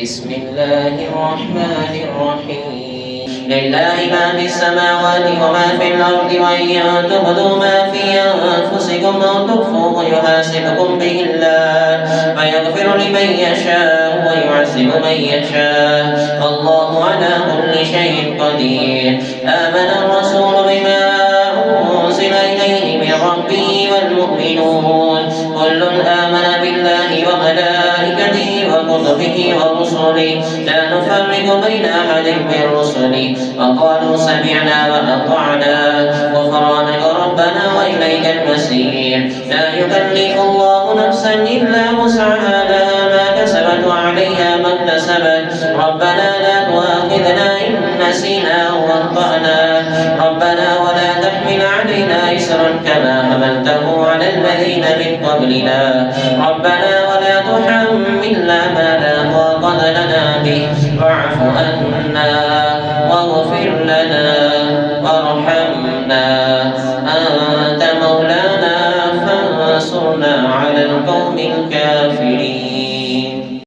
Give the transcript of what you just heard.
بسم الله الرحمن الرحيم لله ما في السماوات وما في الأرض وإن تبدوا ما في أنفسكم أو تخفوه يحاسبكم به الله فيغفر لمن يشاء ويعذب من يشاء والله على كل شيء قدير آمن الرسول بما أنزل إليه من ربه والمؤمنون كل آمن بالله وملائكته وكتبه ورسله لا نفرق بين أحد من رسله وقالوا سمعنا وأطعنا غفرانك ربنا وإليك المصير لا يكلف الله نفسا إلا وسعها لها ما كسبت وعليها ما اكتسبت ربنا لا تؤاخذنا إن نسينا أو أخطأنا ربنا ولا تحمل علينا إسرا كما حملته على الذين من قبلنا ربنا ولا تحملنا ما لا طاقة لنا به واعف عنا واغفر لنا وارحمنا أنت مولانا فانصرنا على القوم الكافرين.